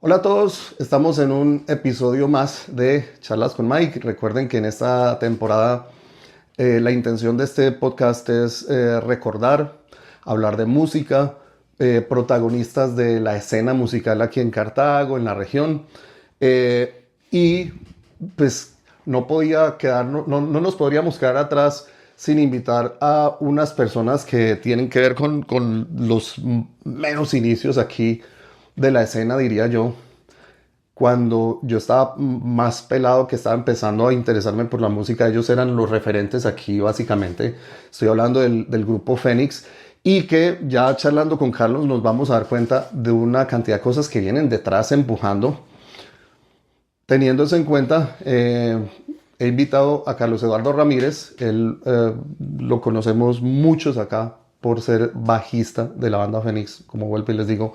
Hola a todos, estamos en un episodio más de Charlas con Mike. Recuerden que en esta temporada la intención de este podcast es recordar, hablar de música, protagonistas de la escena musical aquí en Cartago, en la región. Y pues no podía quedar, no nos podríamos quedar atrás sin invitar a unas personas que tienen que ver con los menos inicios aquí de la escena, diría yo. Cuando yo estaba más pelado, que estaba empezando a interesarme por la música, ellos eran los referentes aquí básicamente. Estoy hablando del grupo Fénix, y que ya charlando con Carlos nos vamos a dar cuenta de una cantidad de cosas que vienen detrás empujando. Teniendo eso en cuenta, he invitado a Carlos Eduardo Ramírez. Él lo conocemos muchos acá por ser bajista de la banda Fénix, como vuelvo y les digo,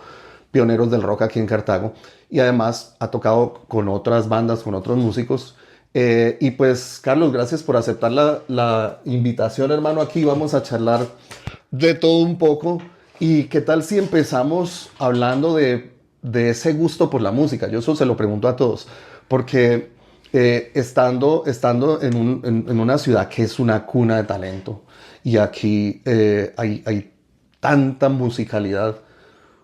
pioneros del rock aquí en Cartago. Y además ha tocado con otras bandas, con otros músicos. Y pues, Carlos, gracias por aceptar la invitación, hermano. Aquí vamos a charlar de todo un poco. ¿Y qué tal si empezamos hablando de ese gusto por la música? Yo eso se lo pregunto a todos, porque estando en una ciudad que es una cuna de talento, y aquí hay tanta musicalidad,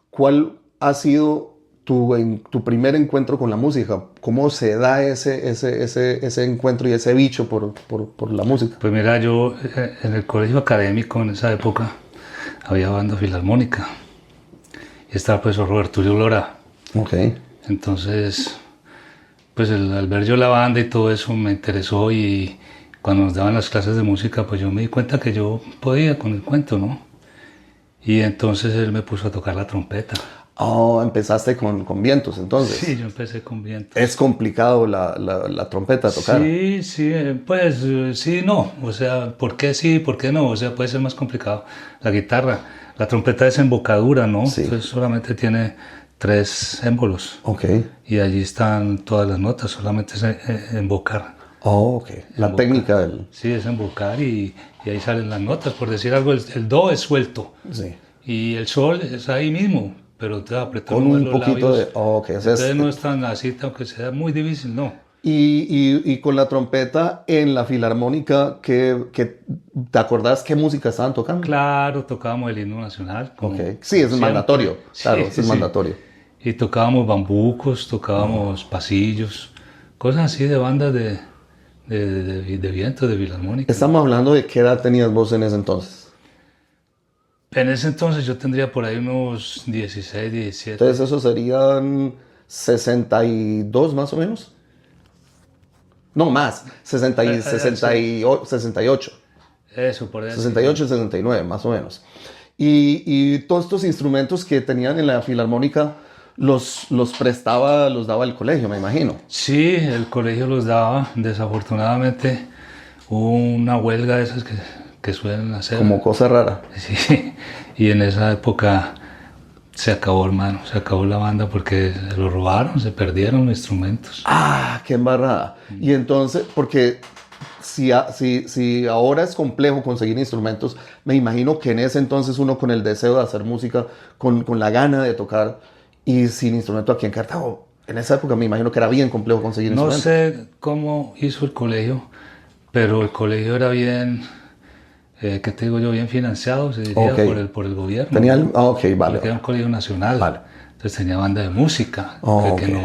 ¿cuál ha sido tu primer encuentro con la música? ¿Cómo se da ese encuentro y ese bicho por la música? Pues mira, yo en el colegio académico en esa época había banda filarmónica y estaba el profesor Roberto Lora. Ok. Entonces, pues al ver yo la banda y todo eso me interesó, y cuando nos daban las clases de música, pues yo me di cuenta que yo podía con el cuento, ¿no? Y entonces él me puso a tocar la trompeta. Oh, empezaste con vientos, entonces. Sí, yo empecé con vientos. Es complicado la trompeta a tocar. Sí, sí, pues sí, no, o sea, ¿por qué sí, por qué no? O sea, puede ser más complicado. La guitarra, la trompeta es embocadura, ¿no? Sí. Entonces solamente tiene 3 émbolos. Ok. Y allí están todas las notas, solamente es embocar. Oh, ok. La Embocar. técnica del... Sí, es embocar y ahí salen las notas. Por decir algo, el do es suelto Sí. y el sol es ahí mismo, pero te apretar Con un los poquito labios. de... Oh, ok. O sea, Entonces no es tan así, aunque sea muy difícil, no. y con la trompeta en la filarmónica, ¿te acordás qué música estaban tocando? Claro, tocábamos el himno nacional. Ok. Sí, es mandatorio. Claro, Sí, es sí. mandatorio. Y tocábamos bambucos, tocábamos pasillos, cosas así de bandas de viento, de filarmónica. Estamos hablando de qué edad tenías vos en ese entonces. En ese entonces yo tendría por ahí unos 16, 17. Entonces, eso serían 62 más o menos. No, más. 68. Eso, por ahí. 68 y 69, más o menos. Y todos estos instrumentos que tenían en la filarmónica los prestaba, los daba el colegio, me imagino. Sí, el colegio los daba. Desafortunadamente hubo una huelga de esas que suelen hacer. Como cosa rara. Sí, y en esa época se acabó, hermano, se acabó la banda porque se lo robaron, se perdieron los instrumentos. Ah, qué embarrada. Y entonces, porque si ahora es complejo conseguir instrumentos, me imagino que en ese entonces uno con el deseo de hacer música, con la gana de tocar, y sin instrumento aquí en Cartago, en esa época me imagino que era bien complejo conseguir No instrumentos. sé cómo hizo el colegio, pero el colegio era bien, ¿qué te digo yo? Bien financiado, se diría, Ok. por el gobierno. Tenía ¿no? ok, vale. Porque era un colegio nacional. Vale. Entonces tenía banda de música, Oh, que, ok. no,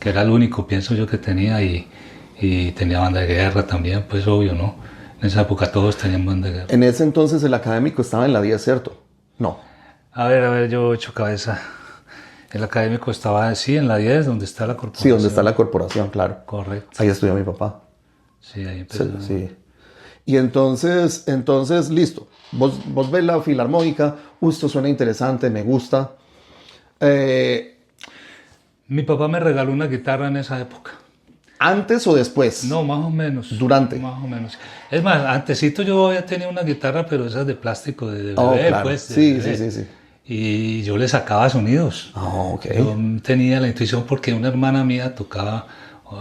que era el único, pienso yo, que tenía, y tenía banda de guerra también, pues obvio, ¿no? En esa época todos tenían banda de guerra. En ese entonces el académico estaba en la 10, ¿cierto? No. A ver, yo he hecho cabeza. El académico estaba, sí, en la 10, donde está la corporación. Sí, donde está la corporación, claro. Correcto. Ahí estudió mi papá. Sí, ahí empezó. Sí, sí. Y entonces, listo. Vos ves la filarmónica, esto suena interesante, me gusta. Mi papá me regaló una guitarra en esa época. ¿Antes o después? No, más o menos. Durante. Más o menos. Es más, antesito yo había tenido una guitarra, pero esas de plástico, de bebé, Oh, claro. pues. De Sí, bebé. sí, sí, sí. Y yo le sacaba sonidos. Oh, ok. Yo tenía la intuición porque una hermana mía tocaba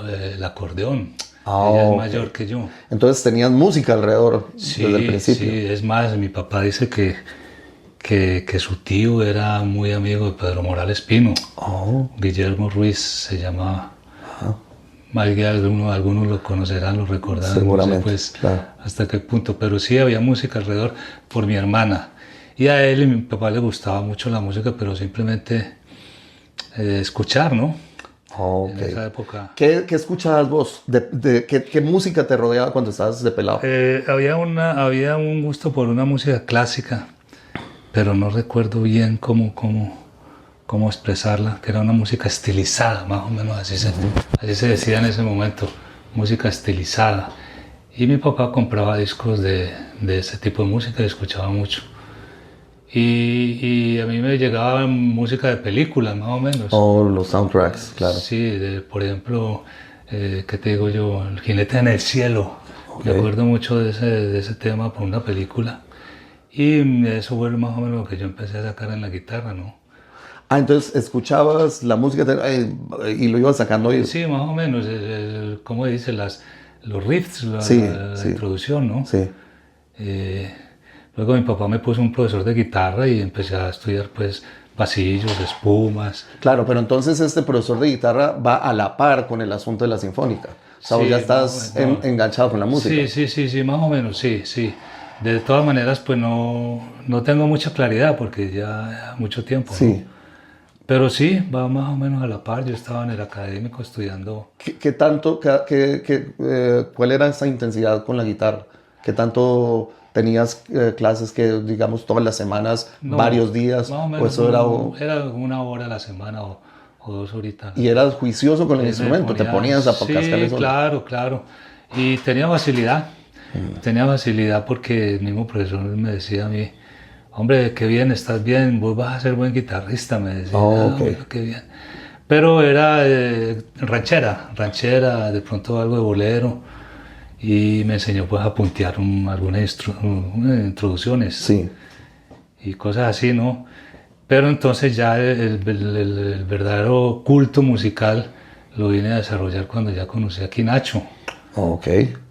el acordeón. Oh, Ella es ok. mayor que yo. Entonces tenían música alrededor Sí, desde el principio. sí, es más, mi papá dice que su tío era muy amigo de Pedro Morales Pino. Oh. Guillermo Ruiz se llamaba. Algunos lo conocerán, lo recordarán, Seguramente, no sé pues claro. hasta qué punto, pero sí había música alrededor por mi hermana. Y a él y a mi papá le gustaba mucho la música, pero simplemente escuchar, ¿no? Oh, En ok. esa época. ¿Qué escuchabas vos? ¿Qué música te rodeaba cuando estabas de pelado? Había un gusto por una música clásica, pero no recuerdo bien cómo expresarla, que era una música estilizada, más o menos así se decía en ese momento, música estilizada. Y mi papá compraba discos de ese tipo de música y escuchaba mucho. Y a mí me llegaba música de películas, más o menos. Oh, los soundtracks, claro. Sí, por ejemplo, ¿qué te digo yo? El jinete en el cielo. Okay. Me acuerdo mucho de ese tema por una película. Y eso fue más o menos lo que yo empecé a sacar en la guitarra, ¿no? Ah, entonces escuchabas la música y lo ibas sacando. Sí, más o menos. ¿Cómo dice? Los riffs, Sí, la sí. introducción, ¿no? Sí. Luego mi papá me puso un profesor de guitarra y empecé a estudiar pues pasillos, espumas. Claro, pero entonces este profesor de guitarra va a la par con el asunto de la sinfónica. O sea, vos Sí, ya estás enganchado con la música. Sí, más o menos, sí. De todas maneras, pues no tengo mucha claridad porque ya mucho tiempo, ¿no? Sí. Pero sí, va más o menos a la par. Yo estaba en el académico estudiando. ¿Qué tanto, cuál era esa intensidad con la guitarra? ¿Qué tanto tenías clases que, digamos, todas las semanas, No, varios días? más o ¿O menos eso era, era una hora a la semana o 2 horitas. y eras juicioso con el instrumento? ¿Te ponías a cascarle Sí, solo? claro. Y tenía facilidad. Tenía facilidad porque el mismo profesor me decía a mí, hombre, qué bien, estás bien, vos vas a ser buen guitarrista, me decía. Oh, ok. Bueno, qué bien. Pero era ranchera, de pronto algo de bolero. Y me enseñó pues a puntear algunas introducciones. Sí. Y cosas así, ¿no? Pero entonces ya el verdadero culto musical lo vine a desarrollar cuando ya conocí a Quinacho, Ok.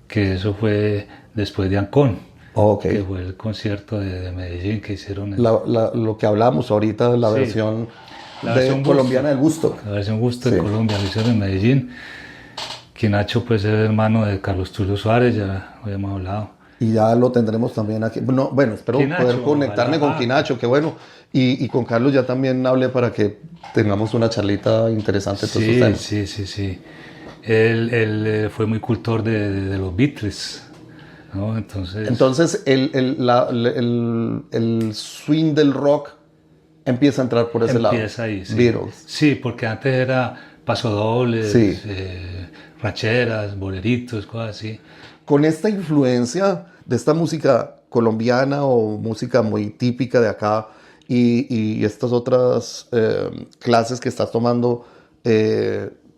que eso fue después de Ancón, Ok. que fue el concierto de Medellín que hicieron. Lo que hablamos ahorita, la Sí. versión, La versión colombiana del Gusto. La versión Gusto de Sí. Colombia, lo hicieron en Medellín. Quinacho pues es hermano de Carlos Tulio Suárez, ya habíamos hablado. Y ya lo tendremos también aquí. No, bueno, espero Quinacho, poder conectarme ojalá. con Quinacho, qué bueno. Y con Carlos ya también hablé para que tengamos una charlita interesante de todos estos temas. Sí. Él fue muy cultor de los Beatles, ¿no? Entonces el swing del rock empieza a entrar por ese lado. Empieza ahí, sí. Beatles. Sí, porque antes era pasodobles, Sí. rancheras, boleritos, cosas así. Con esta influencia de esta música colombiana o música muy típica de acá y estas otras clases que estás tomando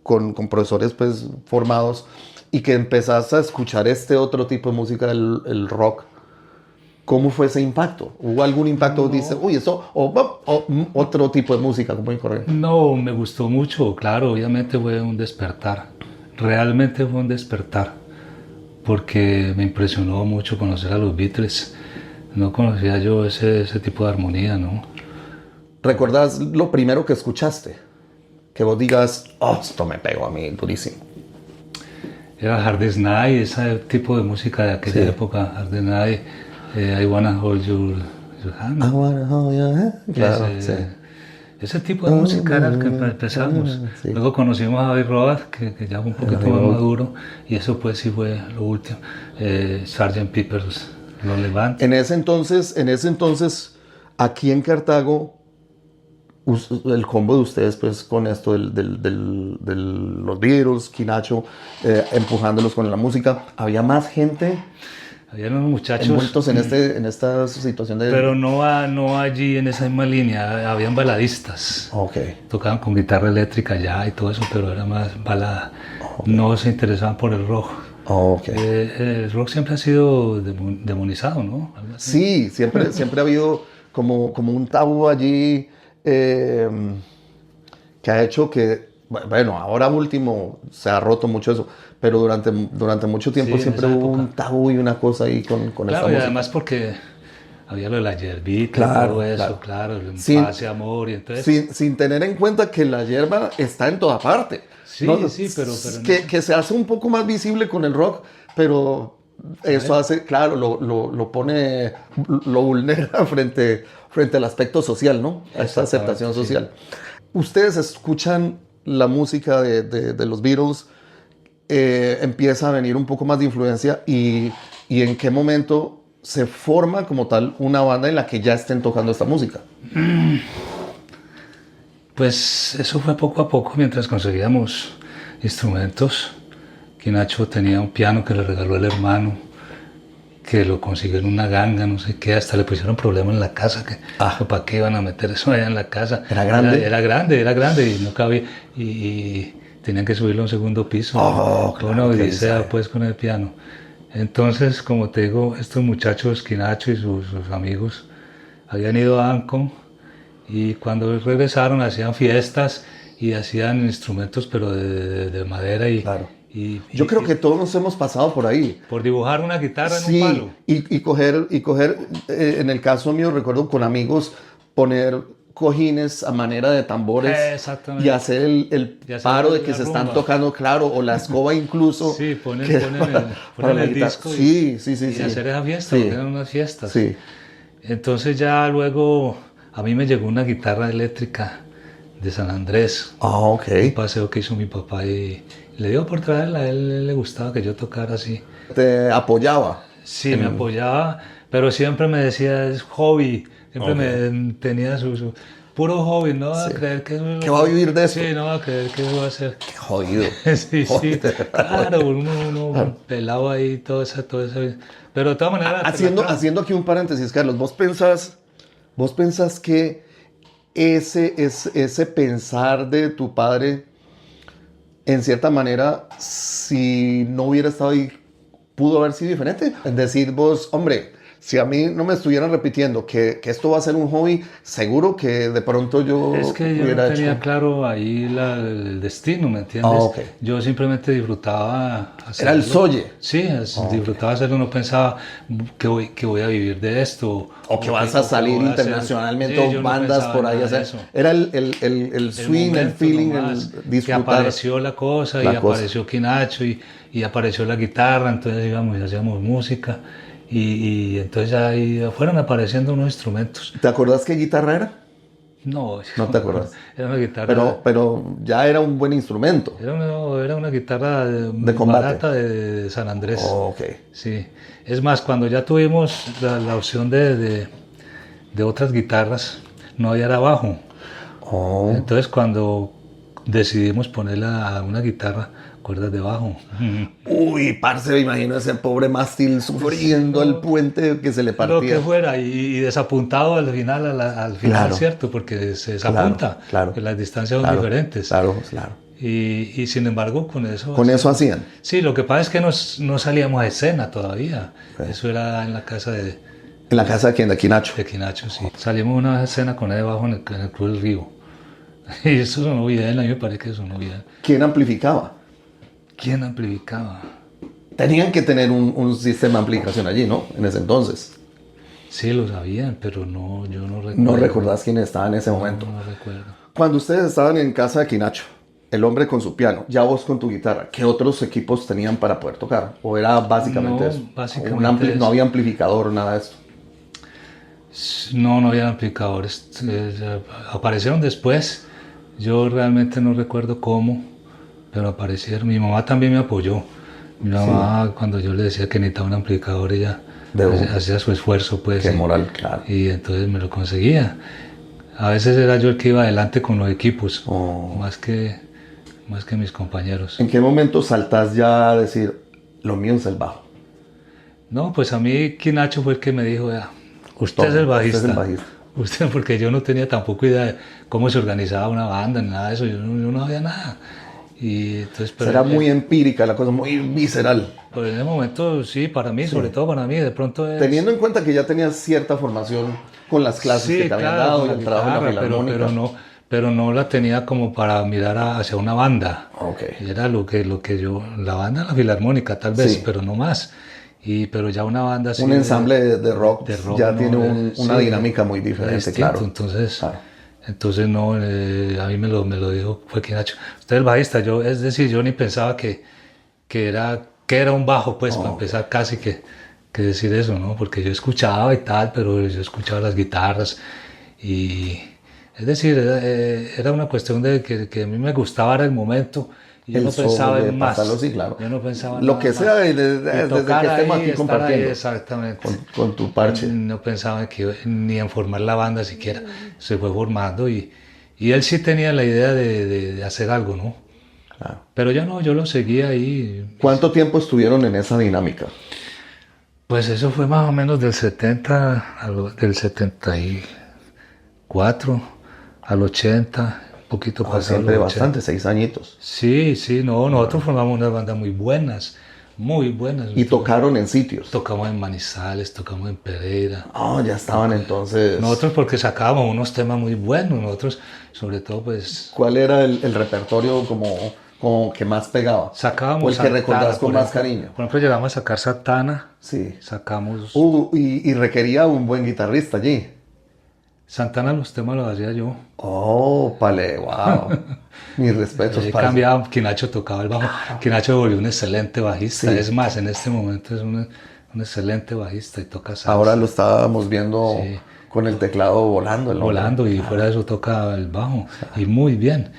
con profesores pues formados y que empezaste a escuchar este otro tipo de música, el rock, ¿cómo fue ese impacto? ¿Hubo algún impacto? No. Dice, uy, eso, o otro tipo de música, como corriente. No, me gustó mucho, claro, obviamente fue un despertar. Realmente fue un despertar, porque me impresionó mucho conocer a los Beatles. No conocía yo ese tipo de armonía, ¿no? ¿Recuerdas lo primero que escuchaste? Que vos digas, oh, esto me pegó a mí durísimo. Era Hard Day's Night, ese tipo de música de aquella Sí. época, Hard Day's Night, I Wanna Hold Your Hand. I wanna hold your hand. Claro, sí. Ese tipo de música era el que empezamos. Sí. Luego conocimos a David Roth, que ya fue un poquito más maduro, y eso pues sí fue lo último. Sgt. Pepper's Lonely Band. En ese entonces, aquí en Cartago, el combo de ustedes, pues, con esto de los Beatles, Quinacho, empujándolos con la música, había más gente Había unos muchachos, envueltos en esta situación de... pero no allí en esa misma línea, habían baladistas. Ok. Tocaban con guitarra eléctrica ya y todo eso, pero era más balada. No se interesaban por el rock. Ok. El rock siempre ha sido demonizado, ¿no? Algo así. Sí, siempre ha habido como un tabú allí que ha hecho que, bueno, ahora último se ha roto mucho eso, pero durante mucho tiempo Sí, en siempre esa hubo época. un tabú y una cosa ahí con esta Claro, y música. además porque había lo de la yerbita, Claro, todo eso, claro. el Sin- paz y amor, y entonces... sin tener en cuenta que la hierba está en toda parte. ¿No? Sí, sí, pero en Que se hace un poco más visible con el rock, pero eso hace, claro, lo pone, lo vulnera frente al aspecto social, ¿no? A esta Exactamente, aceptación sí. social. Ustedes escuchan la música de los Beatles, empieza a venir un poco más de influencia y en qué momento se forma como tal una banda en la que ya estén tocando esta música. Pues eso fue poco a poco mientras conseguíamos instrumentos. Que Nacho tenía un piano que le regaló el hermano, que lo consiguió en una ganga, no sé qué, hasta le pusieron problemas en la casa, que ¿para qué iban a meter eso allá en la casa? ¿Era grande? Era grande y no cabía, y tenían que subirlo a un segundo piso. Claro, Una qué odisea sabe. pues con el piano. Entonces, como te digo, estos muchachos, Quinacho y sus amigos, habían ido a Ancon y cuando regresaron hacían fiestas y hacían instrumentos pero de madera Claro. Yo creo que todos nos hemos pasado por ahí. por dibujar una guitarra en Sí, un palo. y coger en el caso mío, recuerdo con amigos, poner cojines a manera de tambores Exactamente. y hacer el Y hacer paro de que la se están rumba. tocando, claro, o la escoba incluso. Sí, ponen que ponen la el guitarra. disco Sí, sí, y sí. hacer esa fiesta, Sí. porque eran unas fiestas. Sí. Entonces ya luego a mí me llegó una guitarra eléctrica de San Andrés, Ok. un paseo que hizo mi papá y le dio por traerla, a él le gustaba que yo tocara así. Te apoyaba. Sí, me apoyaba, pero siempre me decía, es hobby, siempre me tenía su puro hobby, no va a creer que eso es ¿Que va a vivir de esto? Sí, no va a creer que eso va a ser. Qué jodido. Sí, sí, claro, uno pelado ahí, todo eso. Pero de todas maneras... Haciendo aquí un paréntesis, Carlos, ¿vos pensás que ese pensar de tu padre, en cierta manera, si no hubiera estado ahí, pudo haber sido diferente? Es decir, vos, hombre, si a mí no me estuvieran repitiendo que esto va a ser un hobby, seguro que de pronto yo Es que yo no hubiera tenía hecho... claro ahí el destino, ¿me entiendes? Ah, ok. Yo simplemente disfrutaba hacerlo. Era el soye. Sí, disfrutaba hacerlo, no pensaba que voy a vivir de esto. O que vas a salir voy a hacer- internacionalmente, Sí, o yo no bandas pensaba por ahí. nada O sea, de eso. era el swing, el momento feeling, nomás, el que disfrutar. apareció la cosa, la y cosa. apareció Quinacho, y apareció la guitarra, entonces íbamos y hacíamos música, y entonces ahí fueron apareciendo unos instrumentos. ¿Te acordás qué guitarra era? No, No te acuerdas. Era una guitarra... Pero ya era un buen instrumento. Era una guitarra De combate. barata de San Andrés. Ok. Sí. Es más, cuando ya tuvimos la opción de otras guitarras, no había era bajo. Oh. Entonces cuando decidimos ponerle a una guitarra cuerdas de bajo. Uy, parce, me imagino ese pobre mástil sufriendo el puente que se le partía. Lo que fuera, y desapuntado al final, al final, Claro. ¿cierto? Porque se desapunta, claro. que las distancias son diferentes. Claro. Y sin embargo, con eso... Con eso hacían. Sí, lo que pasa es que no salíamos a escena todavía. Eso era en la casa de ¿En la casa de quién? De Quinacho. Quinacho, sí. Salimos una vez a escena con él debajo en el Club del Río. Y eso sonó bien, a mí me parece que sonó bien. ¿Quién amplificaba? ¿Quién amplificaba? Tenían que tener un sistema de amplificación allí, ¿no? En ese entonces. Sí, lo sabían, pero no, yo no recuerdo. No recordás quién estaba en ese momento. No recuerdo. Cuando ustedes estaban en casa de Quinacho, el hombre con su piano, ya vos con tu guitarra, ¿qué otros equipos tenían para poder tocar? ¿O era básicamente No, eso? básicamente No había amplificador, nada de esto. No había amplificadores. Aparecieron después. Yo realmente no recuerdo cómo, pero aparecieron. Mi mamá también me apoyó. Mi mamá, cuando yo le decía que necesitaba un amplificador, ella hacía su esfuerzo, pues. Qué moral, claro. Y entonces me lo conseguía. A veces era yo el que iba adelante con los equipos, más que mis compañeros. ¿En qué momento saltás ya a decir, lo mío es el bajo? No, pues a mí Quinacho fue el que me dijo, usted es el bajista. Usted es el bajista. Usted, porque yo no tenía tampoco idea de cómo se organizaba una banda, ni nada de eso, yo no sabía nada. Y entonces, pero era muy empírica la cosa, muy visceral. Pero en ese momento, sí, para mí, sobre todo para mí, de pronto es... Teniendo en cuenta que ya tenías cierta formación con las clases que te habían dado y el trabajo en la filarmónica. pero no la tenía como para mirar hacia una banda. Okay. Era lo que yo, la banda, la filarmónica tal vez, Sí. pero no más. Pero ya una banda así... Un ensamble de rock, ya no, tiene una sí, dinámica muy diferente, distinto. claro. Entonces no, a mí me lo dijo, fue Quinacho. Usted es el bajista, es decir, yo ni pensaba que era un bajo, pues, para empezar casi que decir eso, ¿no? Porque yo escuchaba y tal, pero yo escuchaba las guitarras y... Es decir, era una cuestión de que a mí me gustaba el momento y yo no pensaba en más. Sí, claro. Yo no pensaba lo que sea, desde que estemos aquí compartiendo. Ahí, exactamente. Con tu parche. No pensaba ni en formar la banda siquiera. Se fue formando y él sí tenía la idea de hacer algo, ¿no? Claro. Pero yo no, yo lo seguía ahí. ¿Cuánto tiempo estuvieron en esa dinámica? Pues eso fue más o menos del 74 al 80, un poquito pasado. Siempre bastante, 6 añitos. Sí, no, nosotros formamos unas bandas muy buenas. ¿Y tocaron en sitios? Tocamos en Manizales, tocamos en Pereira. Ya estaban entonces... Nosotros porque sacábamos unos temas muy buenos, nosotros sobre todo pues... ¿Cuál era el repertorio como que más pegaba? Sacábamos o el que recordás con más cariño. Por ejemplo, llegamos a sacar Santana. Sí. Sacamos... y requería un buen guitarrista allí. Santana los temas los hacía yo. Pale, wow. Mis respetos, He cambiado, Quinacho tocaba el bajo. Quinacho volvió un excelente bajista. Sí. Es más, en este momento es un excelente bajista y toca salsa. Ahora lo estábamos viendo con el teclado volando. Volando y fuera de eso toca el bajo. Y muy bien.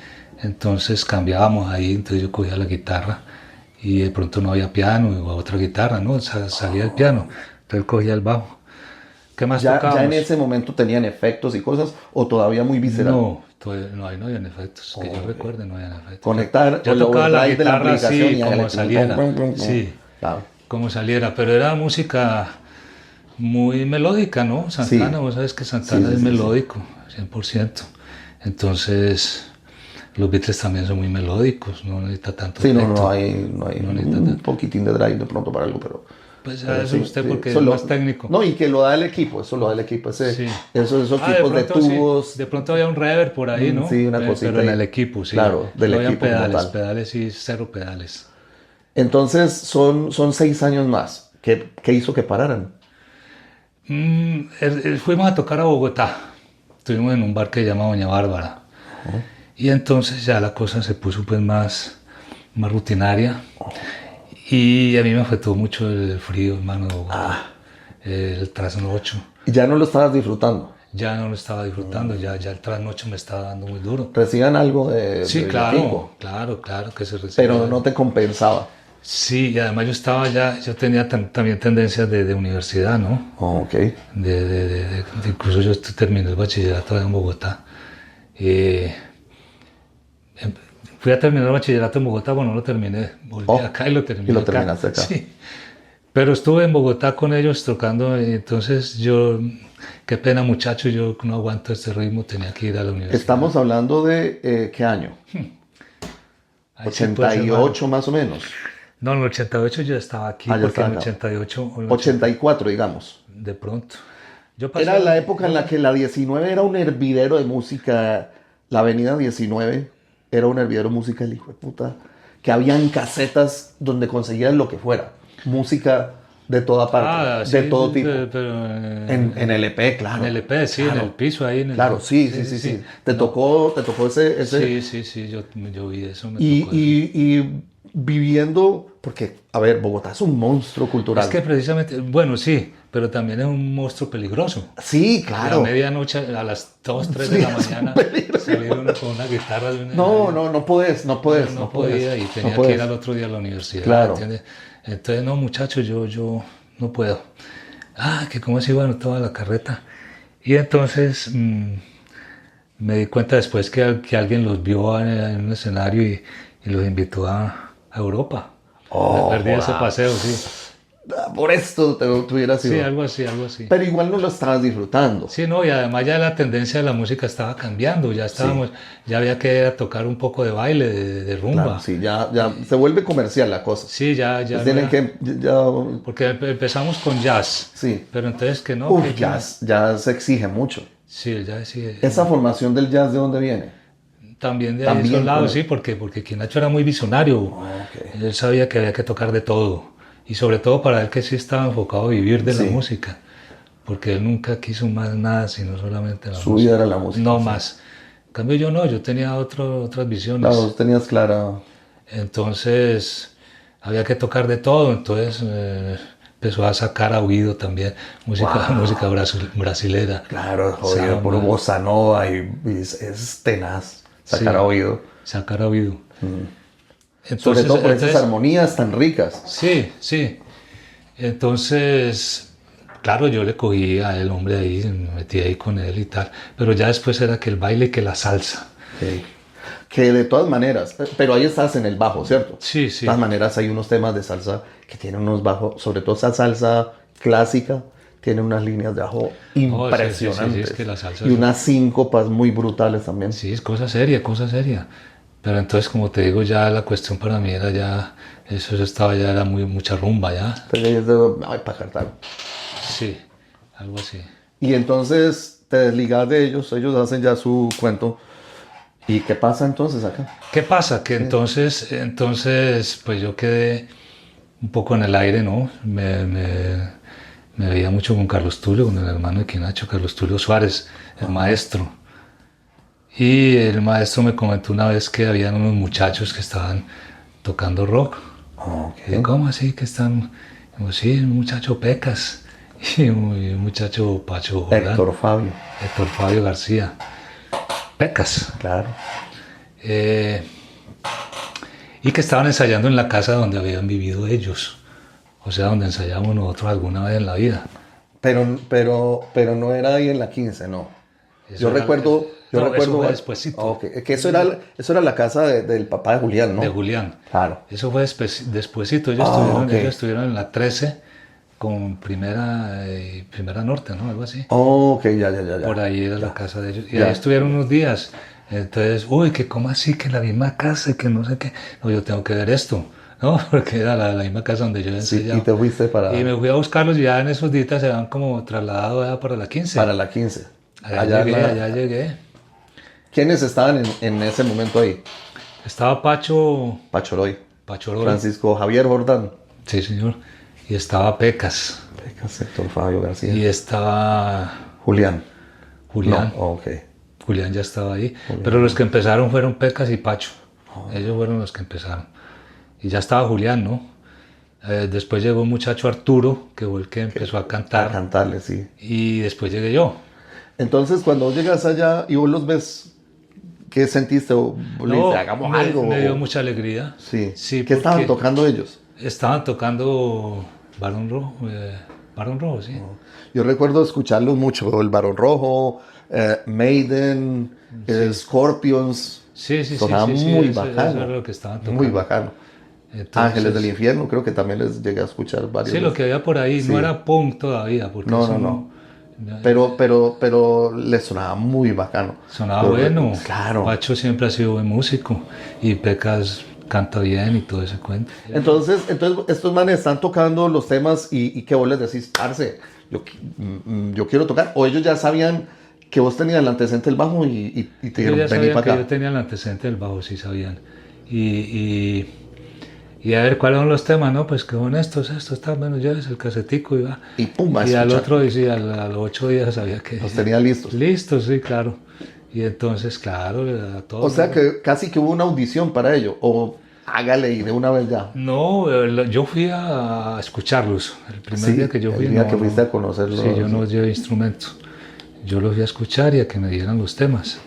Entonces cambiábamos ahí, entonces yo cogía la guitarra y de pronto no había piano o otra guitarra, ¿no? Salía el piano, entonces cogía el bajo. ¿Qué más tocábamos? ¿Ya en ese momento tenían efectos y cosas o todavía muy visceral? No, ahí no habían efectos, que yo recuerde no habían efectos. Conectar yo tocaba la guitarra así, como saliera, sí, claro. Como saliera, pero era música muy melódica, ¿no? Santana, vos sabes que Santana es melódico, 100%. Entonces... Los Beatles también son muy melódicos, no necesita tanto efecto. No hay un poquitín de drive de pronto para algo, pero... Pues eso usted porque es más técnico. No, y que lo da el equipo, eso lo da el equipo. Esos equipos de tubos... De pronto había un reverb por ahí, ¿no? Sí, una cosita. Pero en el equipo, sí. Claro, del equipo pedales y 0 pedales. Entonces, son 6 años más. ¿Qué hizo que pararan? Fuimos a tocar a Bogotá. Estuvimos en un bar que se llama Doña Bárbara. Y entonces ya la cosa se puso pues más rutinaria. Y a mí me afectó mucho el frío, hermano, el trasnocho. ¿Y ya no lo estabas disfrutando? Ya no lo estaba disfrutando, ya el trasnocho me estaba dando muy duro. ¿Recibían algo de Sí, claro que se recibía. Pero no te compensaba. Sí, y además yo tenía también tendencias de universidad, ¿no? Ok. Incluso yo terminé el bachillerato en Bogotá. Fui a terminar el bachillerato en Bogotá, bueno, no lo terminé, volví acá y lo terminé. Y lo terminaste acá. Sí. Pero estuve en Bogotá con ellos tocando, y entonces yo, qué pena muchacho, yo no aguanto este ritmo, tenía que ir a la universidad. Estamos hablando de ¿qué año? 88 más o menos. No, en el 88 yo estaba aquí, porque en el 88... 84, digamos. De pronto. Era la época en la que la 19 era un hervidero de música, la avenida 19 era un hervidero de música, el hijo de puta, que habían casetas donde conseguías lo que fuera, música de toda parte, de todo tipo. Pero, en el EP, claro. En el EP, sí, claro. En el piso ahí. Claro, sí. ¿Te tocó ese? Sí, yo vi eso. Y viviendo, porque, a ver, Bogotá es un monstruo cultural. Es que precisamente, bueno, sí, pero también es un monstruo peligroso. Sí, claro. A medianoche, a las 2, 3 de la mañana, salir uno con una guitarra. No puedes. No podía y tenía que ir al otro día a la universidad. Claro. ¿Entiendes? Entonces, no, muchachos, yo no puedo. Que cómo se iba toda la carreta. Y entonces me di cuenta después que alguien los vio en un escenario y los invitó a Europa. Me perdí ese paseo, sí. Por esto te hubiera sido. Sí, algo así. Pero igual no lo estabas disfrutando. Sí, no, y además ya la tendencia de la música estaba cambiando, ya había que tocar un poco de baile, de rumba. Claro, sí, ya se vuelve comercial la cosa. Sí, ya. Porque empezamos con jazz. Sí. Pero entonces que no. Jazz exige mucho. Sí, el jazz exige. ¿Esa formación del jazz de dónde viene? También de esos lados, sí, porque Quinacho era muy visionario. Okay. Él sabía que había que tocar de todo. Y sobre todo para él que sí estaba enfocado a vivir de la Sí. música, porque él nunca quiso más nada, sino solamente la Su música. vida era la música. No sí. más. En cambio yo no, yo tenía otras visiones. Claro, vos tenías clara. Entonces había que tocar de todo, entonces empezó a sacar a oído también música, Wow. música brasilera. Claro, jodido, por Samba. bossa nova y es tenaz sacar Sí. a oído. Sacar a oído. Sobre Entonces, todo por esas entonces, armonías tan ricas. sí, sí. Entonces, claro, yo le cogí a el hombre ahí, me metí ahí con él y tal, pero ya después era que el baile, que la salsa. Sí. Que de todas maneras, pero ahí estás en el bajo, ¿cierto? Sí, De sí. todas maneras hay unos temas de salsa que tienen unos bajos, sobre todo esa salsa clásica, tiene unas líneas de bajo impresionantes. es que la salsa y es- unas síncopas muy brutales también. Sí, es cosa seria, cosa seria. Pero entonces, como te digo, ya la cuestión para mí era ya, eso estaba ya, era mucha rumba ya. Entonces ahí es de, ay, para cantar. Sí, algo así. Y entonces te desligas de ellos hacen ya su cuento. ¿Y qué pasa entonces acá? ¿Qué pasa? Que entonces, pues yo quedé un poco en el aire, ¿no? Me veía mucho con Carlos Tulio, con el hermano de Quinacho, Carlos Tulio Suárez, el maestro. Y el maestro me comentó una vez que habían unos muchachos que estaban tocando rock. Ok. Y yo, ¿cómo así que están? Digo, sí, un muchacho Pecas y un muchacho Pacho Jordán, Héctor Fabio, Héctor Fabio García. Pecas. claro. Eh, y que estaban ensayando en la casa donde habían vivido ellos. O sea, donde ensayamos nosotros alguna vez en la vida. Pero no era ahí en la 15, no. Eso Yo era- recuerdo... Yo no, recuerdo eso fue despuesito. Ok, que eso era la casa del papá de Julián, ¿no? De Julián. Claro. Eso fue despuesito. Ok. Ellos estuvieron en la 13 con primera norte, ¿no? Algo así. Ok, ya. Por ahí era la casa de ellos. Y Ya. ahí estuvieron unos días. Entonces, uy, que cómo así, que la misma casa, que no sé qué. No, yo tengo que ver esto, ¿no? Porque era la misma casa donde yo Sí, ensayaba. y te fuiste Y me fui a buscarlos y ya en esos días se habían como trasladado ya para la 15. para la 15. Allá llegué, en la- allá llegué. ¿Quiénes estaban en ese momento ahí? Estaba Pacho Pachoroy, Roy. Francisco Javier Jordán, Sí, señor. Y estaba Pecas. Pecas, Héctor Fabio García, Y estaba Julián. Julián. No, ok. Julián ya estaba ahí. Pero los que empezaron fueron Pecas y Pacho. Ellos fueron los que empezaron. Y ya estaba Julián, ¿no? Después llegó un muchacho Arturo, que fue el que empezó a A cantar. cantarle, sí. Y después llegué yo. Entonces, cuando vos llegas allá y vos los ves, ¿qué sentiste? ¿O le No, dices, hagamos algo? me dio O- mucha alegría. Sí. Sí, ¿Qué estaban porque tocando ellos? estaban tocando Barón Rojo. Barón Rojo, sí. Yo recuerdo escucharlos mucho, el Barón Rojo, Maiden, Scorpions. Sí. Sonaba sí, muy eso bacano. era lo que estaban tocando. Muy bacano. Entonces, Ángeles del Infierno, creo que también les llegué a escuchar varios. Sí, lo que había por ahí. Sí. No era punk todavía. Porque No, eso no. Pero les sonaba muy bacano. Sonaba Pero, bueno. Claro. Pacho siempre ha sido buen músico. Y Pecas canta bien y todo ese cuento. Entonces estos manes están tocando los temas y que vos les decís, parce, yo quiero tocar. O ellos ya sabían que vos tenías el antecedente del bajo y te Ellos dijeron, ya vení sabían para que acá. yo tenía el antecedente del bajo, sí sabían. Y a ver cuáles son los temas, ¿no? Pues que son estos, está, bueno, ya es el casetico y va. Y pum, a Y al escuchar. otro, y sí, a los 8 días sabía que... Los tenía listos. Listos, sí, claro. Y entonces, claro, a todo. O sea que casi que hubo una audición para ello. O hágale y de una vez ya. No, yo fui a escucharlos. El primer día que yo fui. el día no, que fuiste no. a conocerlos. Sí, yo no llevé instrumentos. Yo los fui a escuchar y a que me dieran los temas.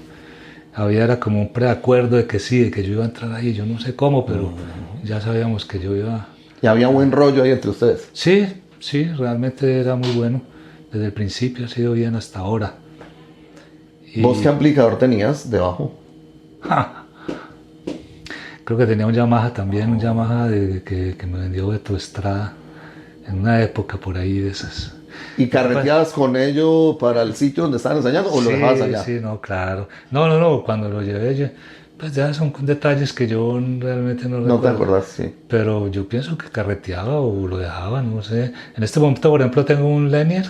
Era como un preacuerdo de que sí, de que yo iba a entrar ahí. Yo no sé cómo, pero ya sabíamos que yo iba. Y había buen rollo ahí entre ustedes. Sí, realmente era muy bueno. Desde el principio ha sido bien hasta ahora. Y ¿Vos qué amplificador tenías debajo? creo que tenía un Yamaha también, un Yamaha que me vendió Beto Estrada en una época por ahí de esas. ¿Y carreteabas con ello para el sitio donde estaban ensayando o lo dejabas allá? Sí, no, claro. No, cuando lo llevé, pues ya son detalles que yo realmente no No te recuerdo. acordás, sí. Pero yo pienso que carreteaba o lo dejaba, no sé. En este momento, por ejemplo, tengo un Lanier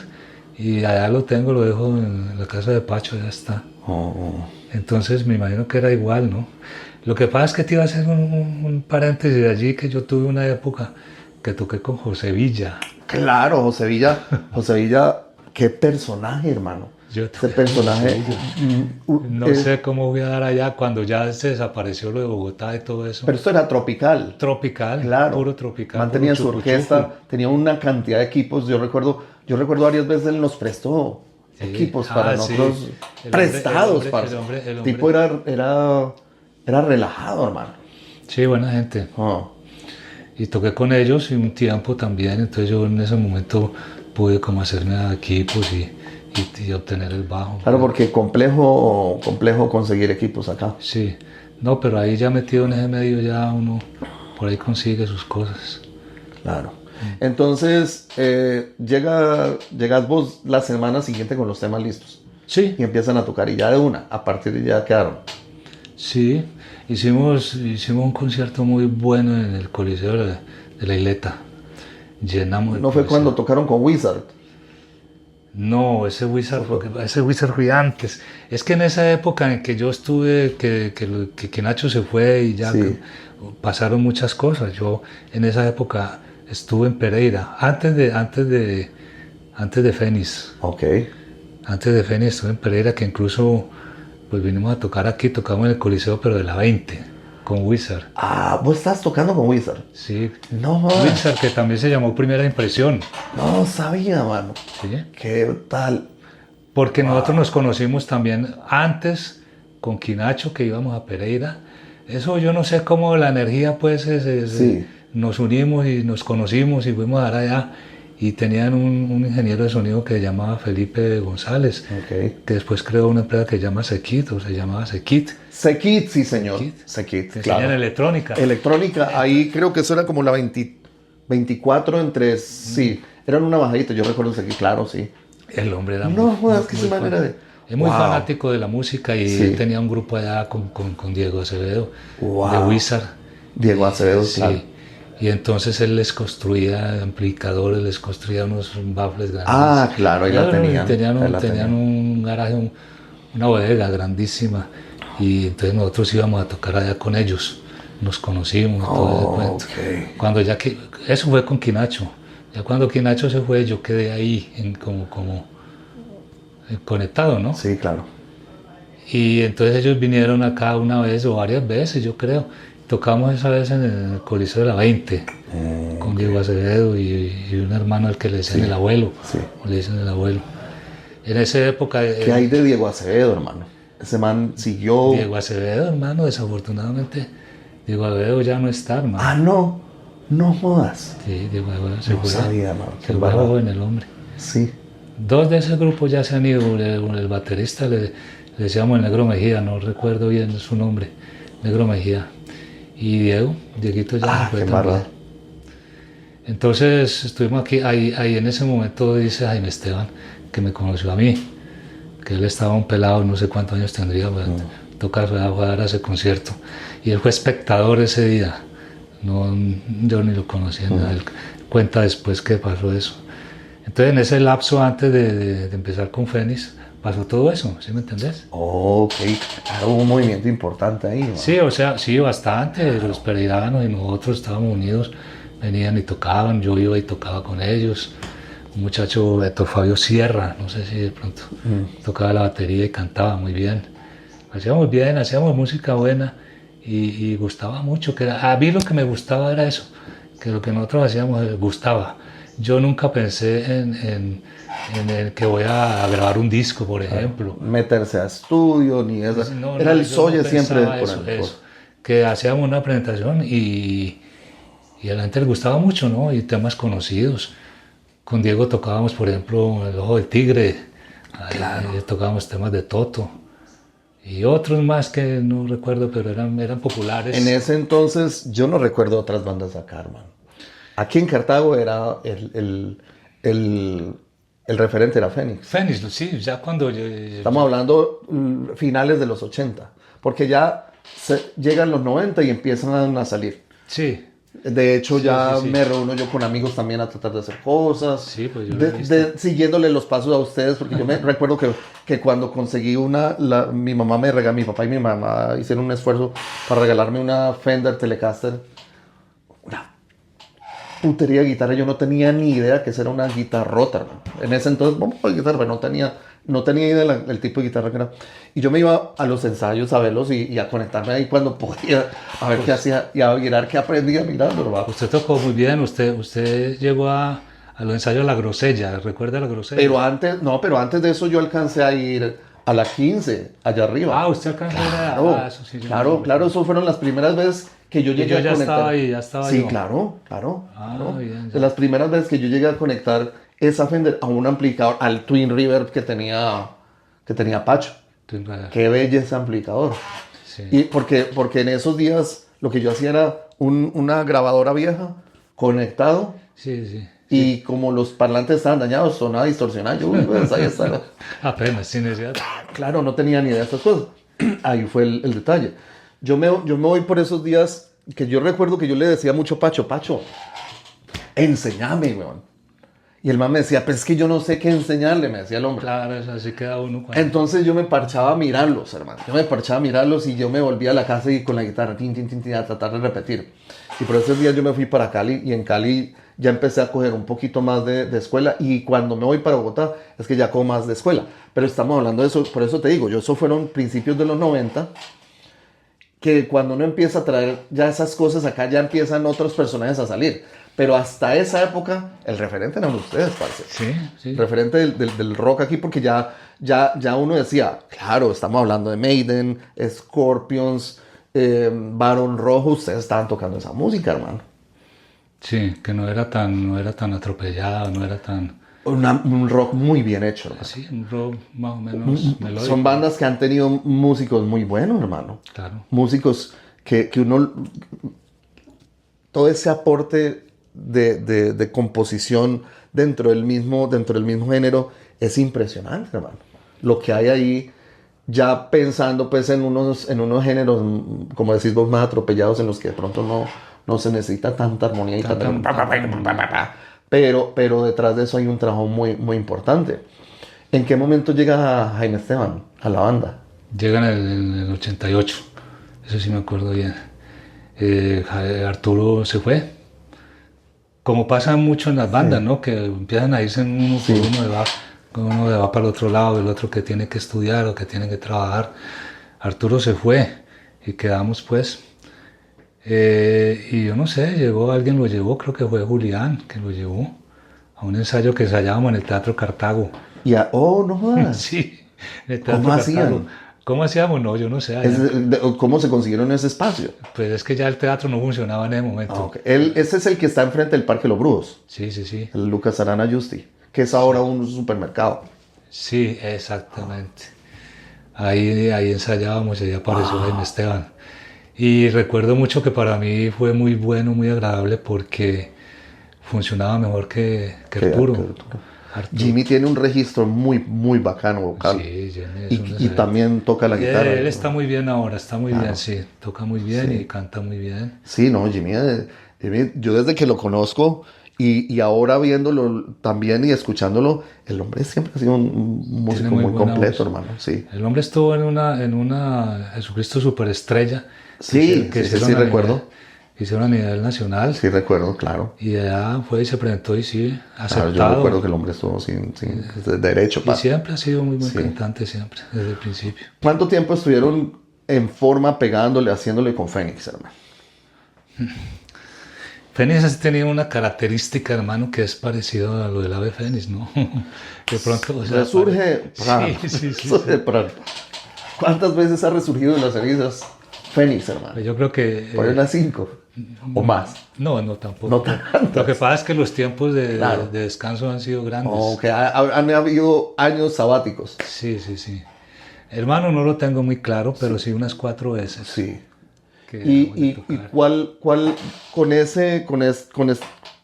y allá lo tengo, lo dejo en la casa de Pacho, ya está. Oh. Entonces me imagino que era igual, ¿no? Lo que pasa es que te iba a hacer un paréntesis de allí, que yo tuve una época que toqué con José Villa. Claro, José Villa, qué personaje, hermano. Yo Ese personaje. No sé cómo voy a dar allá cuando ya se desapareció lo de Bogotá y todo eso. Pero esto era tropical. Tropical, Claro. puro tropical. Mantenía puro su orquesta, tenía una cantidad de equipos. Yo recuerdo varias veces él nos prestó equipos para nosotros, sí. prestados. El hombre. El tipo era relajado, hermano. Sí, buena gente. Y toqué con ellos y un tiempo también, entonces yo en ese momento pude como hacerme a equipos y obtener el bajo. Claro, porque complejo conseguir equipos acá. Sí, no, pero ahí ya metido en ese medio ya uno por ahí consigue sus cosas. Claro. Entonces, llegas vos la semana siguiente con los temas listos. Sí. Y empiezan a tocar y ya de una, a partir de ya quedaron. Sí, hicimos un concierto muy bueno en el Coliseo de la Isleta. Llenamos el ¿No fue Coliseo. cuando tocaron con Wizard? No, ese Wizard fue antes. Es que en esa época en que yo estuve, que Nacho se fue y ya Sí. pasaron muchas cosas. Yo en esa época estuve en Pereira, antes de Fénix. Ok. Antes de Fénix estuve en Pereira, que incluso pues vinimos a tocar aquí, tocamos en el Coliseo, pero de la 20, con Wizard. Ah, vos estás tocando con Wizard. Sí. No, Wizard, que también se llamó Primera Impresión. no sabía, mano. Sí. ¿Qué tal? Porque nosotros nos conocimos también antes con Quinacho, que íbamos a Pereira. Eso yo no sé cómo la energía, pues, Sí. nos unimos y nos conocimos y fuimos a dar allá. Y tenían un ingeniero de sonido que se llamaba Felipe González, Ok. que después creó una empresa que se llama Sequit, o se llamaba Sequit. Sequit, sí, señor. Sequit. Sequit, Que claro. enseñan electrónica. Electrónica, ahí creo que eso era como la 24 entre... Sí, eran una bajadita, yo recuerdo Sequit, claro, sí. El hombre era No, jodas, que esa manera de... Es muy Wow. fanático de la música y Sí. él tenía un grupo allá con Diego Acevedo, Wow. de Wizard. Diego Acevedo, Sí. claro. Y entonces él les construía amplificadores, les construía unos baffles grandes. Ah, claro, ahí la tenían. Tenían ahí la tenían. un garaje, una bodega grandísima. Y entonces nosotros íbamos a tocar allá con ellos. Nos conocimos, todo ese cuento. Ok. Cuando eso fue con Quinacho. Ya cuando Quinacho se fue, yo quedé ahí como conectado, ¿no? Sí, claro. Y entonces ellos vinieron acá una vez o varias veces, yo creo. Tocamos esa vez en el Coliseo de la 20 con Diego Acevedo y un hermano al que le decían el abuelo. Sí. O le dicen el abuelo. En esa época. ¿Qué hay de Diego Acevedo, hermano? Ese man siguió... Diego Acevedo, hermano, desafortunadamente. Diego Acevedo ya no está, hermano. Ah, no. No jodas. Sí, Diego Acevedo se No fue. sabía, hermano. Se fue joven el hombre. Sí. Dos de ese grupo ya se han ido. El baterista le decíamos el Negro Mejía, no recuerdo bien su nombre. Negro Mejía. Y Dieguito ya fue qué también. barba. Entonces estuvimos aquí, ahí en ese momento dice Jaime Esteban, que me conoció a mí, que él estaba un pelado, no sé cuántos años tendría, tocar a dar ese concierto. Y él fue espectador ese día, no, yo ni lo conocía, nada. Él cuenta después que pasó eso. Entonces en ese lapso antes de empezar con Fénix, pasó todo eso, ¿sí me entendés? Ok, claro, hubo un movimiento importante ahí, ¿no? Sí, o sea, sí, bastante. Los pereiranos y nosotros estábamos unidos, venían y tocaban, yo iba y tocaba con ellos. Un muchacho, Beto Fabio Sierra, no sé si de pronto tocaba la batería y cantaba muy bien. Hacíamos bien, hacíamos música buena y gustaba mucho. A mí lo que me gustaba era eso, que lo que nosotros hacíamos gustaba. Yo nunca pensé en que voy a grabar un disco, por ejemplo. Meterse a estudio, ni eso. Era el soye siempre por eso. Que hacíamos una presentación y a la gente le gustaba mucho, ¿no? Y temas conocidos. Con Diego tocábamos, por ejemplo, El Ojo del Tigre. Claro. Tocábamos temas de Toto. Y otros más que no recuerdo, pero eran populares. En ese entonces yo no recuerdo otras bandas acá, hermano. Aquí en Cartago era el referente era Fénix. Fénix, sí, ya cuando Estamos hablando finales de los 80, porque ya llegan los 90 y empiezan a salir. Sí. De hecho, Sí, ya sí. me reúno yo con amigos también a tratar de hacer cosas. Sí, pues yo lo he visto. Siguiéndole los pasos a ustedes, porque yo me recuerdo que cuando conseguí mi papá y mi mamá hicieron un esfuerzo para regalarme una Fender Telecaster. putería de guitarra. Yo no tenía ni idea que esa era una guitarrota, hermano. En ese entonces, vamos a guitarra, pero no tenía idea del tipo de guitarra que era. Y yo me iba a los ensayos a verlos y a conectarme ahí cuando podía, a ver qué hacía y a mirar qué aprendía mirando, hermano. Usted tocó muy bien, usted llegó a los ensayos La Grosella, ¿recuerda La Grosella? Pero antes de eso yo alcancé a ir a la 15, allá arriba. Ah, usted alcanzó a ir Claro, eso sí, claro, eso fueron las primeras veces que yo llegué a conectar. Estaba ahí, ya estaba Sí, yo. claro. Bien, De las primeras veces que yo llegué a conectar esa Fender a un amplificador, al Twin Reverb que tenía Pacho. Qué belleza amplificador. Sí. Y porque en esos días lo que yo hacía era una grabadora vieja conectado. Sí. Y como los parlantes estaban dañados, sonaba distorsionado. Yo, pues, ahí está. Apenas, sin necesidad. Claro, no tenía ni idea de estas cosas. Ahí fue el detalle. Yo me voy por esos días que yo recuerdo que yo le decía mucho Pacho, enséñame, weón. Y el man me decía, pues es que yo no sé qué enseñarle, me decía el hombre. Claro, eso así queda uno. Entonces yo me parchaba a mirarlos, hermano. Yo me parchaba a mirarlos y yo me volvía a la casa y con la guitarra, tin, a tratar de repetir. Y por esos días yo me fui para Cali y en Cali ya empecé a coger un poquito más de escuela. Y cuando me voy para Bogotá es que ya cojo más de escuela. Pero estamos hablando de eso, por eso te digo, eso fueron principios de los 90. Que cuando uno empieza a traer ya esas cosas acá, ya empiezan otros personajes a salir. Pero hasta esa época, el referente eran ustedes, parce. Sí. El referente del rock aquí, porque ya uno decía, claro, estamos hablando de Maiden, Scorpions, Barón Rojo, ustedes estaban tocando esa música, hermano. Sí, que no era tan atropellado, no era tan... Un rock muy bien hecho, hermano. Sí, un rock más o menos melódico. Son bandas que han tenido músicos muy buenos, hermano. Claro. Músicos que uno... Todo ese aporte de composición dentro del mismo género es impresionante, hermano. Lo que hay ahí, ya pensando pues en unos géneros, como decís vos, más atropellados, en los que de pronto no se necesita tanta armonía y pero detrás de eso hay un trabajo muy, muy importante. ¿En qué momento llega Jaime Esteban a la banda? Llega en el 88, eso sí me acuerdo bien. Arturo se fue. Como pasa mucho en las bandas, sí, ¿no? Que empiezan a irse uno por uno va para el otro lado, el otro que tiene que estudiar o que tiene que trabajar. Arturo se fue y quedamos pues. Y yo no sé, alguien lo llevó, creo que fue Julián, que lo llevó a un ensayo que ensayábamos en el Teatro Cartago. No jodas. Sí, en el Teatro ¿Cómo Cartago. hacían? ¿Cómo hacíamos? No, yo no sé. ¿Cómo se consiguieron ese espacio? Pues es que ya el teatro no funcionaba en ese momento. Okay. Ese es el que está enfrente del Parque Los Brujos. Sí. El Lucas Arana Justi, que es ahora un supermercado. Sí, exactamente. Ahí ensayábamos y ahí apareció Jaime Esteban. Y recuerdo mucho que para mí fue muy bueno, muy agradable porque funcionaba mejor que el puro. Jimmy tiene un registro muy, muy bacano vocal. Sí, Jimmy y también toca la guitarra. Él está muy bien ahora, está muy bien, sí. Toca muy bien y canta muy bien. Sí, no, Jimmy, yo desde que lo conozco y ahora viéndolo también y escuchándolo, el hombre siempre ha sido un músico muy completo, hermano. Sí. El hombre estuvo en una Jesucristo Superestrella. Sí, sí, recuerdo. Hicieron a nivel nacional. Sí, recuerdo, claro. Y allá fue y se presentó y sí, aceptado. Claro, yo recuerdo que el hombre estuvo sin derecho. Y siempre ha sido muy buen cantante, siempre, desde el principio. ¿Cuánto tiempo estuvieron en forma pegándole, haciéndole con Fénix, hermano? Fénix ha tenido una característica, hermano, que es parecido a lo del ave Fénix, ¿no? De pronto... O sea, resurge. Sí. ¿Cuántas veces ha resurgido de las cenizas Fénix, hermano? Yo creo que... Por unas 5 o más. No, tampoco. No tantas. Lo que pasa es que los tiempos de descanso han sido grandes. Han habido años sabáticos. Sí. Hermano, no lo tengo muy claro, pero sí unas 4 veces. Sí. ¿Y cuál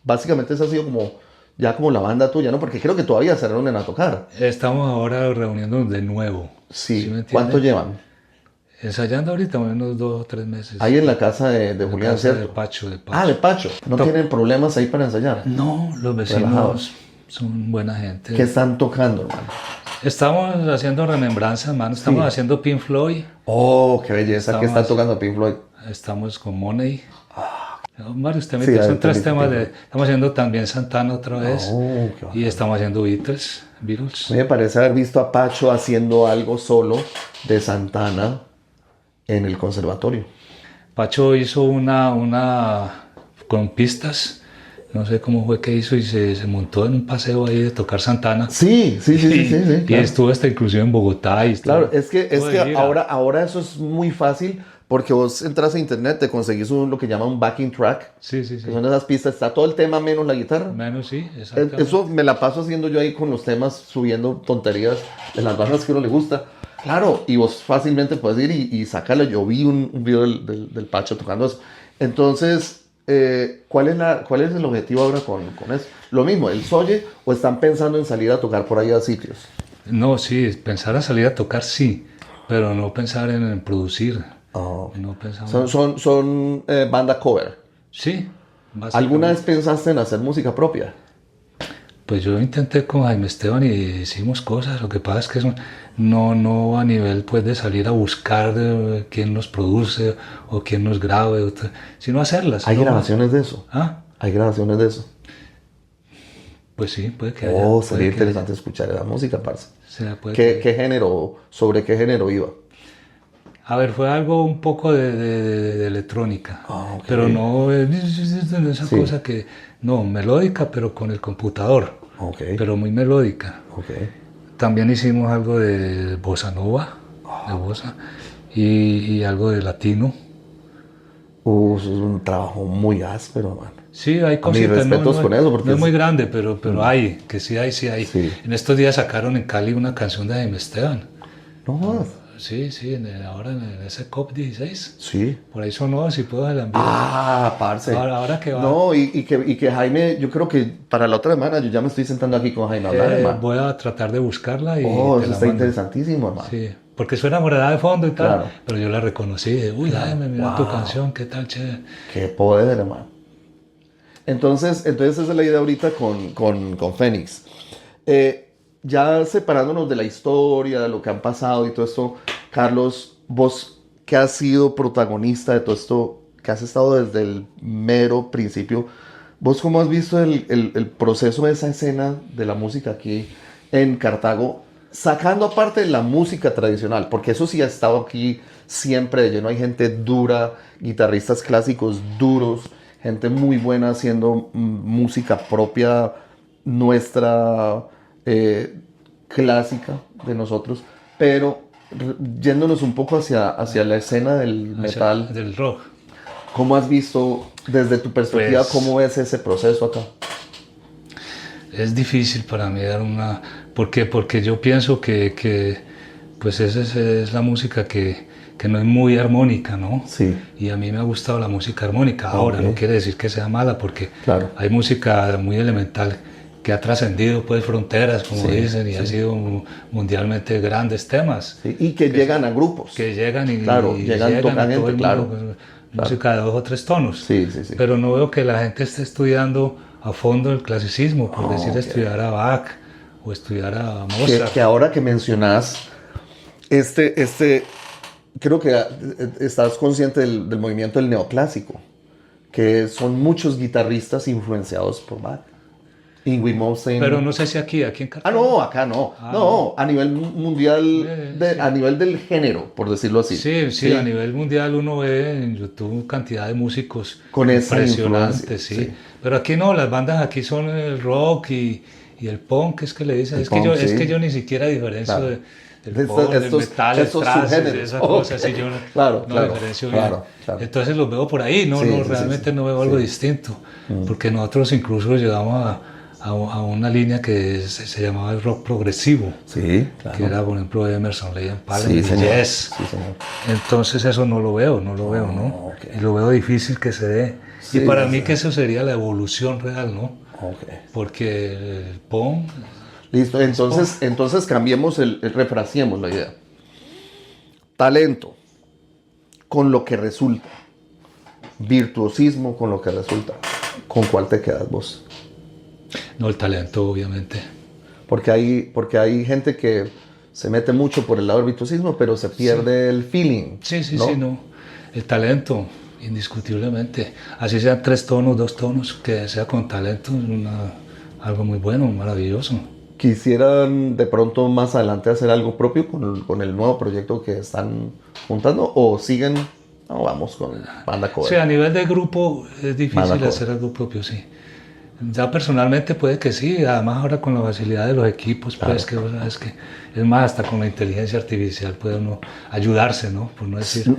básicamente esa ha sido como la banda tuya, ¿no? Porque creo que todavía se reúnen a tocar. Estamos ahora reuniéndonos de nuevo. Sí. ¿Cuánto llevan? Ensayando ahorita unos 2 o 3 meses. Ahí en la casa de Julián, ¿cierto? De Pacho. De Pacho. ¿No tienen problemas ahí para ensayar? No, los vecinos son buena gente. ¿Qué están tocando, hermano? Estamos haciendo remembranzas, hermano. Estamos haciendo Pink Floyd. Oh, qué belleza. ¿Qué están tocando Pink Floyd? Estamos con Money. Son varios temas, Sí, hay son 3 temas temas. estamos haciendo también Santana otra vez Oh, qué bacán. y estamos haciendo Beatles. A mí me parece haber visto a Pacho haciendo algo solo de Santana en el conservatorio. Pacho hizo una con pistas, no sé cómo fue que hizo y se montó en un paseo ahí de tocar Santana. Sí, Y claro. estuvo hasta inclusive en Bogotá. Y Claro, es que estuvo de gira. ahora eso es muy fácil porque vos entras a internet, te conseguís lo que llama un backing track, Sí, sí, que sí. son esas pistas, está todo el tema menos la guitarra. Menos sí, exactamente. Eso me la paso haciendo yo ahí con los temas, subiendo tonterías de las bandas que a uno le gusta. Claro, y vos fácilmente puedes ir y sacarlo. Yo vi un video del Pacho tocando eso. Entonces, ¿cuál es el objetivo ahora con eso? Lo mismo, ¿el Soye o están pensando en salir a tocar por ahí a sitios? No, sí, pensar a salir a tocar sí, pero no pensar en producir. Oh, No pensamos. son banda cover. Sí, ¿Alguna básicamente. vez pensaste en hacer música propia? Pues yo intenté con Jaime Esteban y hicimos cosas. Lo que pasa es que no a nivel pues de salir a buscar quién nos produce o quién nos grabe, sino hacerlas. ¿Hay ¿no? grabaciones de eso? Ah, ¿Hay grabaciones de eso? pues sí, puede que haya. Oh, puede sería que interesante escuchar la música, parce. puede ¿Qué, que- qué género, sobre qué género iba? A ver, fue algo un poco de electrónica, Ah, ok. pero no esa Sí. cosa que, no, melódica, pero con el computador, Ok, pero muy melódica. ok. También hicimos algo de bossa nova, de bossa, y algo de latino. Eso es un trabajo muy áspero, man. Sí, hay Mis cositas, respetos con eso, porque no es es- muy grande, pero hay, que sí hay, sí hay. Sí. En estos días sacaron en Cali una canción de Jaime Esteban. No jodas. Sí, sí, ahora en ese COP16. Sí. Por ahí sonó, si puedo se la envío. Ah, parce. Ahora que va. No, y que Jaime, yo creo que para la otra semana yo ya me estoy sentando aquí con Jaime a hablar, hermano. Voy a tratar de buscarla y Oh, te eso la está mando. interesantísimo, hermano. Sí, porque suena morada de fondo y tal, Claro. pero yo la reconocí. Uy, Jaime, mira tu Wow. canción, qué tal, chévere. Qué poder, hermano. Entonces esa es la idea ahorita con Fénix. Ya separándonos de la historia, de lo que han pasado y todo esto, Carlos, vos que has sido protagonista de todo esto, que has estado desde el mero principio, vos cómo has visto el proceso de esa escena de la música aquí en Cartago, sacando aparte de la música tradicional, porque eso sí ha estado aquí siempre de lleno, hay gente dura, guitarristas clásicos duros, gente muy buena haciendo música propia nuestra, clásica de nosotros, pero yéndonos un poco hacia la escena del metal, Del rock. ¿cómo has visto desde tu perspectiva, Pues- cómo ves ese proceso acá? Es difícil para mí dar una... ¿Por qué? Porque yo pienso que pues esa es la música que no es muy armónica, ¿no? Sí. Y a mí me ha gustado la música armónica. Ahora, Ok. no quiere decir que sea mala, porque Claro. hay música muy elemental que ha trascendido pues fronteras, como Sí, dicen, y ha sido mundialmente grandes temas Sí, y que llegan a grupos. que llegan y, Claro, y llegan, tocan a todo gente, el claro, mundo, pues, claro. música de 2 o 3 tonos. Sí, sí, sí. Pero no veo que la gente esté estudiando a fondo el clasicismo, por Oh, decir ok. estudiar a Bach o estudiar a que, Mozart. que ahora que mencionas, creo que estás consciente del movimiento del neoclásico, que son muchos guitarristas influenciados por Bach. Ingrid Malmsteen. Pero no sé si aquí en Ah, Cartago. no, acá no. No, a nivel mundial, Sí. a nivel del género, por decirlo así. Sí, a nivel mundial uno ve en YouTube cantidad de músicos Con esa impresionantes, influencia, sí. sí. Pero aquí no, las bandas aquí son el rock y el punk, es que le dicen. El Es que yo, punk, es sí. que yo ni siquiera diferencio Claro. del De punk, del estos- metal, estos el trance, subgéneros. esas Ok. cosas, y yo Claro, no claro, diferencio claro, bien. claro. Entonces los veo por ahí, no, Sí, sí, sí, realmente sí. no veo algo distinto, porque nosotros incluso llegamos a una línea que se llamaba el rock progresivo, Sí, que claro. era, por ejemplo, Emerson, Lake and Palmer, Sí, y señor. Yes. Sí, señor. Entonces eso no lo veo, ¿no? ok. Y lo veo difícil que se dé. Sí, y para sí, mí sí. que eso sería la evolución real, ¿no? Ok. Porque el punk, Listo, entonces cambiemos refraseemos la idea. Talento con lo que resulta. Virtuosismo con lo que resulta. ¿Con cuál te quedas vos? no el talento, obviamente. Porque hay gente que se mete mucho por el lado del virtuosismo, pero se pierde el feeling. Sí, ¿no? no. El talento. indiscutiblemente. Así sean 3 tonos, 2 tonos, que sea con talento, es algo muy bueno, maravilloso. ¿Quisieran de pronto más adelante hacer algo propio con el nuevo proyecto que están juntando o siguen, no, vamos con banda cover? Sí, a nivel de grupo es difícil cover. hacer algo propio, sí. Ya personalmente puede que sí, además ahora con la facilidad de los equipos, pues que vos sabes que es más, hasta con la inteligencia artificial puede uno ayudarse, ¿no? Por no decir.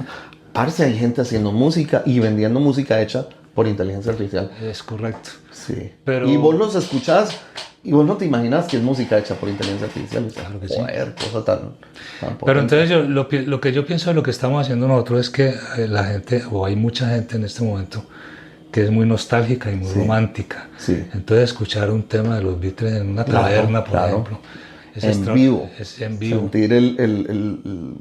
Parce, hay gente haciendo música y vendiendo música hecha por inteligencia artificial. Es correcto. Sí. Pero, y vos los escuchás y vos no te imaginas que es música hecha por inteligencia artificial. O sea, claro que joder, cosa tan pero potente. entonces lo que yo pienso de lo que estamos haciendo nosotros es que la gente, o hay mucha gente en este momento, que es muy nostálgica y muy romántica. Sí. Entonces escuchar un tema de los Beatles en una taberna, por ejemplo, es en vivo. Es en vivo. Sentir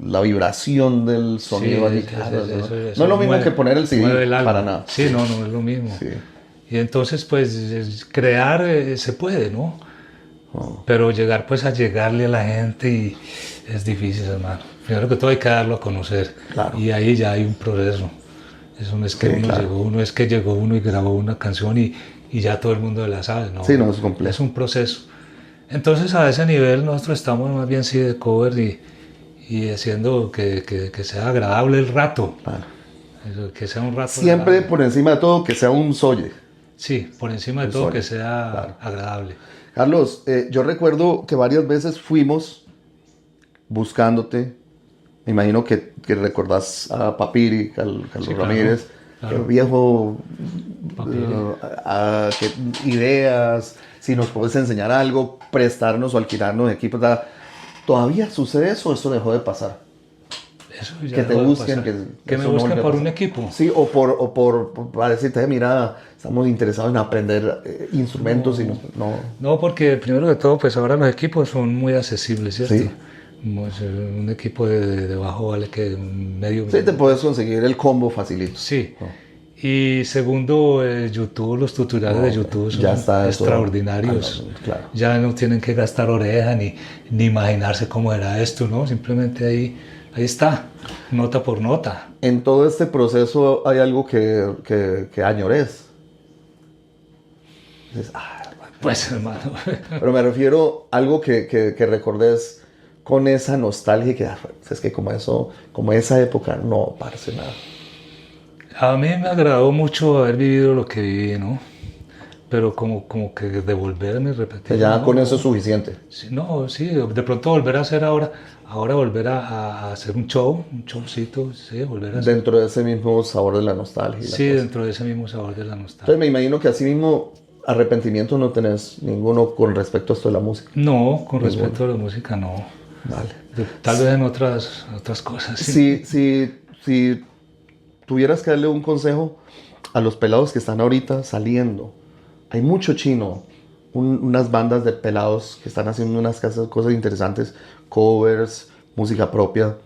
la vibración del sonido allí. Claro, eso no es lo mismo que poner el CD, el para nada. Sí, no es lo mismo. Sí. Y entonces, pues, crear se puede, ¿no? Pero llegar, pues, a llegarle a la gente y es difícil, hermano. Primero que todo hay que darlo a conocer. Claro. Y ahí ya hay un progreso. Eso no es que uno es que llegó uno y grabó una canción y ya todo el mundo la sabe, ¿no? Sí, no, es complejo. Es un proceso. Entonces, a ese nivel nosotros estamos más bien sí de cover y haciendo que sea agradable el rato. Claro. Que sea un rato siempre agradable. Por encima de todo que sea un soye. Sí, por encima de todo que sea agradable. Carlos, yo recuerdo que varias veces fuimos buscándote. Me imagino que recordás a Papiri, Carlos Ramírez, el viejo, ideas, si nos puedes enseñar algo, prestarnos o alquilarnos equipos. ¿Todavía sucede eso o eso dejó de pasar? Eso ya que te busquen, que me busquen por un equipo. Sí, o para decirte, mira, estamos interesados en aprender instrumentos. No, porque primero de todo, pues ahora los equipos son muy accesibles, ¿cierto? Sí. Un equipo de bajo vale que medio... Sí, te puedes conseguir el combo facilito. Sí. Y segundo, YouTube, los tutoriales de YouTube son extraordinarios. Claro. Ya no tienen que gastar oreja ni imaginarse cómo era esto, ¿no? Simplemente ahí está, nota por nota. En todo este proceso hay algo que añores. Dices, pues hermano. Pero me refiero a algo que recordés con esa nostalgia que es que como esa época no parece nada. A mí me agradó mucho haber vivido lo que viví, ¿no? Pero como que devolverme, repetir. Ya con eso es suficiente. Sí, de pronto volver a hacer ahora volver a hacer un showcito, sí, volver a hacer. Dentro de ese mismo sabor de la nostalgia. Sí, dentro de ese mismo sabor de la nostalgia. Entonces me imagino que así mismo arrepentimiento no tenés ninguno con respecto a esto de la música. No, con respecto a la música no. Vale. Tal vez en otras cosas. Sí. Si tuvieras que darle un consejo a los pelados que están ahorita saliendo, hay mucho chino, unas bandas de pelados que están haciendo unas cosas interesantes, covers, música propia,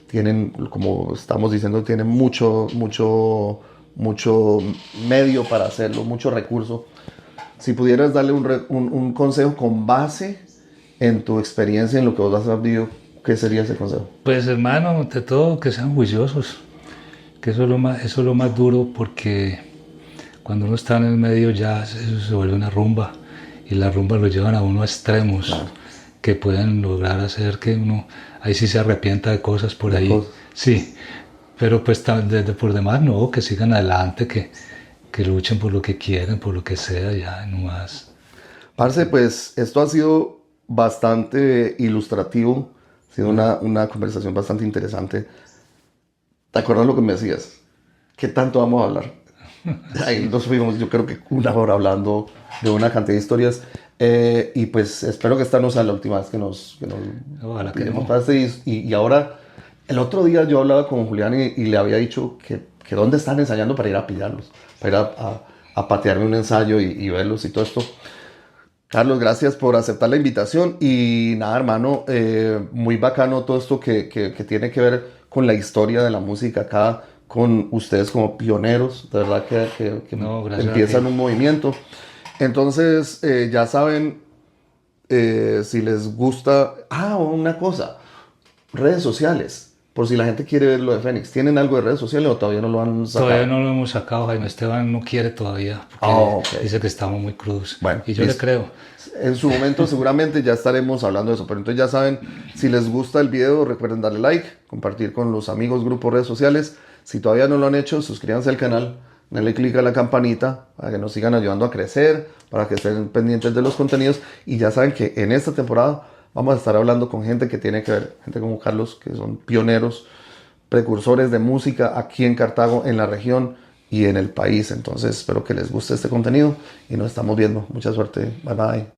tienen, como estamos diciendo, tienen mucho medio para hacerlo, mucho recurso. Si pudieras darle un consejo con base en tu experiencia, en lo que vos has sabido, ¿qué sería ese consejo? Pues hermano, ante todo que sean juiciosos, que eso es lo más duro, porque cuando uno está en el medio ya eso se vuelve una rumba y las rumbas lo llevan a uno a extremos. Claro. Que pueden lograr hacer que uno ahí sí se arrepienta de cosas por ahí. Sí, pero pues por demás no, que sigan adelante, que luchen por lo que quieren, por lo que sea, ya no más. Parce, pues esto ha sido bastante ilustrativo, ha sido una conversación bastante interesante. ¿Te acuerdas lo que me decías? ¿Qué tanto vamos a hablar? Ahí nos fuimos, yo creo que 1 hora hablando de una cantidad de historias. Y pues espero que esta no sea la última vez que nos Ojalá que no. Y ahora, el otro día yo hablaba con Julián y le había dicho que dónde están ensayando para ir a pillarlos, para ir a patearme un ensayo y verlos y todo esto. Carlos, gracias por aceptar la invitación y nada, hermano, muy bacano todo esto que tiene que ver con la historia de la música acá, con ustedes como pioneros, de verdad que empiezan un movimiento. Entonces, ya saben, si les gusta... una cosa, redes sociales. por si la gente quiere ver lo de Fénix. ¿Tienen algo de redes sociales o todavía no lo han sacado? Todavía no lo hemos sacado, Jaime Esteban no quiere todavía, porque Ok. dice que estamos muy crudos. Bueno, Y yo le listo. creo. En su momento seguramente ya estaremos hablando de eso, pero entonces ya saben, si les gusta el video, recuerden darle like, compartir con los amigos, grupos, redes sociales. Si todavía no lo han hecho, suscríbanse al canal, denle click a la campanita para que nos sigan ayudando a crecer, para que estén pendientes de los contenidos. Y ya saben que en esta temporada vamos a estar hablando con gente que tiene que ver, gente como Carlos, que son pioneros, precursores de música aquí en Cartago, en la región y en el país. Entonces espero que les guste este contenido y nos estamos viendo. Mucha suerte. Bye bye.